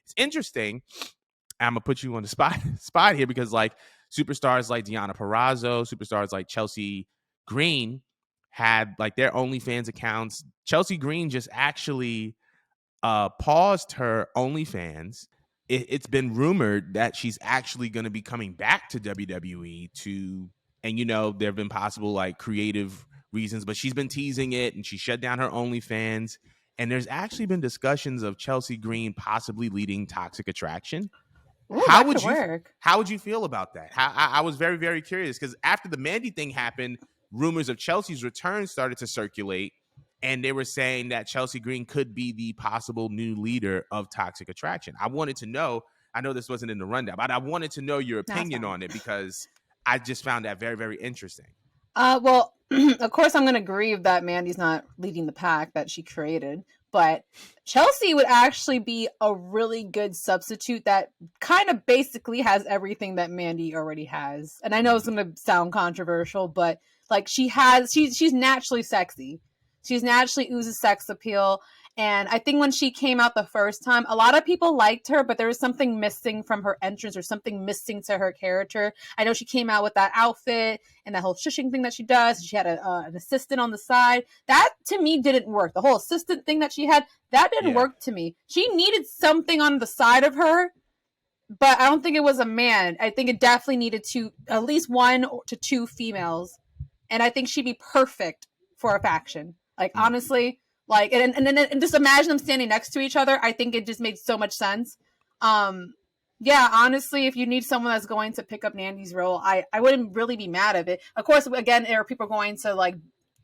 It's interesting. I'm gonna put you on the spot here because like superstars like Deonna Purrazzo, superstars like Chelsea Green had like their OnlyFans accounts. Chelsea Green just actually paused her OnlyFans. It's been rumored that she's actually going to be coming back to WWE and there have been possible like creative reasons, but she's been teasing it and she shut down her OnlyFans. And there's actually been discussions of Chelsea Green possibly leading Toxic Attraction. Ooh, that could work. How would you feel about that? I was very, very curious because after the Mandy thing happened, rumors of Chelsea's return started to circulate, and they were saying that Chelsea Green could be the possible new leader of Toxic Attraction. I wanted to know. I know this wasn't in the rundown, but I wanted to know your opinion on it because I just found that very, very interesting. Well, of course, I'm going to grieve that Mandy's not leading the pack that she created. But Chelsea would actually be a really good substitute that kind of basically has everything that Mandy already has. And I know it's going to sound controversial, but like she's naturally sexy. She's naturally oozes sex appeal. And I think when she came out the first time, a lot of people liked her, but there was something missing from her entrance or something missing to her character. I know she came out with that outfit and that whole shushing thing that she does. She had an assistant on the side. That, to me, didn't work. The whole assistant thing that she had, that didn't work to me. She needed something on the side of her, but I don't think it was a man. I think it definitely needed at least 1 to 2 females. And I think she'd be perfect for a faction. Like, honestly... Like, and just imagine them standing next to each other. I think it just made so much sense. Yeah, honestly, if you need someone that's going to pick up Nandy's role, I wouldn't really be mad at it. Of course, again, there are people going to, like,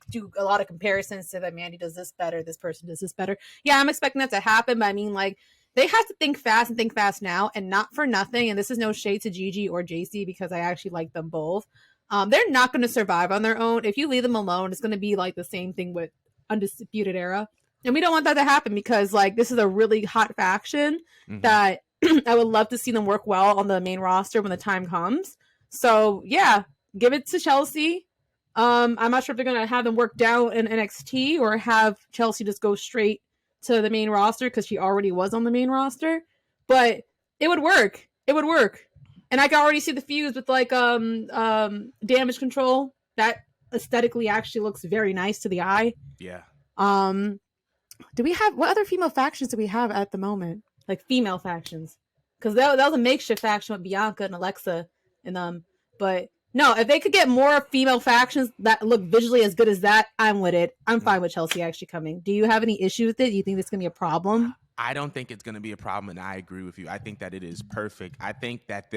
do a lot of comparisons to that Mandy does this better, this person does this better. Yeah, I'm expecting that to happen, but I mean, like, they have to think fast and think fast now, and not for nothing, and this is no shade to Gigi or JC because I actually like them both. They're not going to survive on their own. If you leave them alone, it's going to be, like, the same thing with Undisputed Era, and we don't want that to happen because like this is a really hot faction that I would love to see them work well on the main roster when the time comes. So yeah, give it to Chelsea. I'm not sure if they're gonna have them work down in NXT or have Chelsea just go straight to the main roster because she already was on the main roster, but it would work. And I can already see the fuse with like Damage Control. That aesthetically actually looks very nice to the eye. Yeah. Do we have what other female factions do we have at the moment? Like female factions, because that was a makeshift faction with Bianca and Alexa and them. But no, if they could get more female factions that look visually as good as that, I'm with it. I'm fine with Chelsea actually coming. Do you have any issue with it? Do you think this is gonna be a problem? I don't think it's going to be a problem, and I agree with you. I think that it is perfect. I think that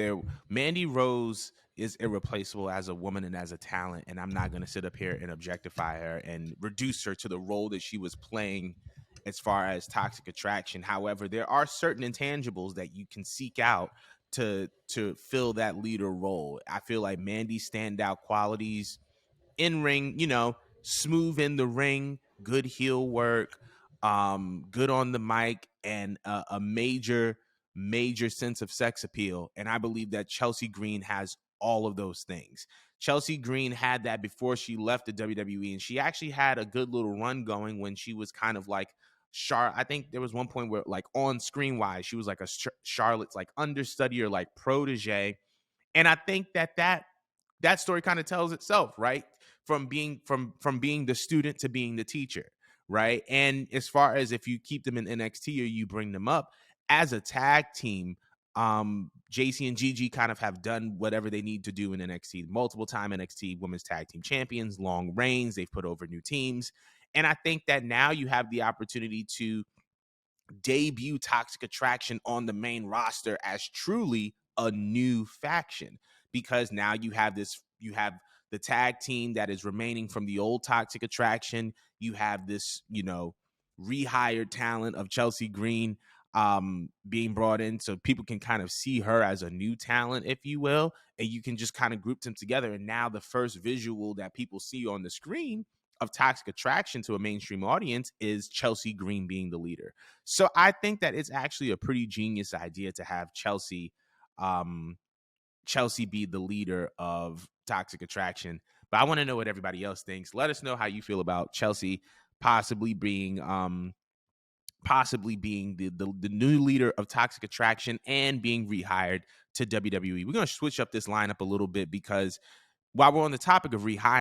Mandy Rose is irreplaceable as a woman and as a talent, and I'm not going to sit up here and objectify her and reduce her to the role that she was playing as far as Toxic Attraction. However, there are certain intangibles that you can seek out to fill that leader role. I feel like Mandy's standout qualities in ring, smooth in the ring, good heel work, good on the mic, and a major sense of sex appeal. And I believe that Chelsea Green has all of those things. Chelsea Green had that before she left the WWE, and she actually had a good little run going when she was kind of like I think there was one point where like on screen wise, she was like a Charlotte's like understudy or like protege. And I think that story kind of tells itself, right? From being the student to being the teacher. Right. And as far as if you keep them in NXT or you bring them up as a tag team, JC and Gigi kind of have done whatever they need to do in NXT. Multiple time NXT women's tag team champions, long reigns. They've put over new teams. And I think that now you have the opportunity to debut Toxic Attraction on the main roster as truly a new faction, because now you have the tag team that is remaining from the old Toxic Attraction. You have this, rehired talent of Chelsea Green being brought in, so people can kind of see her as a new talent, if you will, and you can just kind of group them together. And now the first visual that people see on the screen of Toxic Attraction to a mainstream audience is Chelsea Green being the leader. So I think that it's actually a pretty genius idea to have Chelsea be the leader of Toxic Attraction. But I want to know what everybody else thinks. Let us know how you feel about Chelsea possibly being possibly being the new leader of Toxic Attraction and being rehired to WWE. We're going to switch up this lineup a little bit because while we're on the topic of rehiring,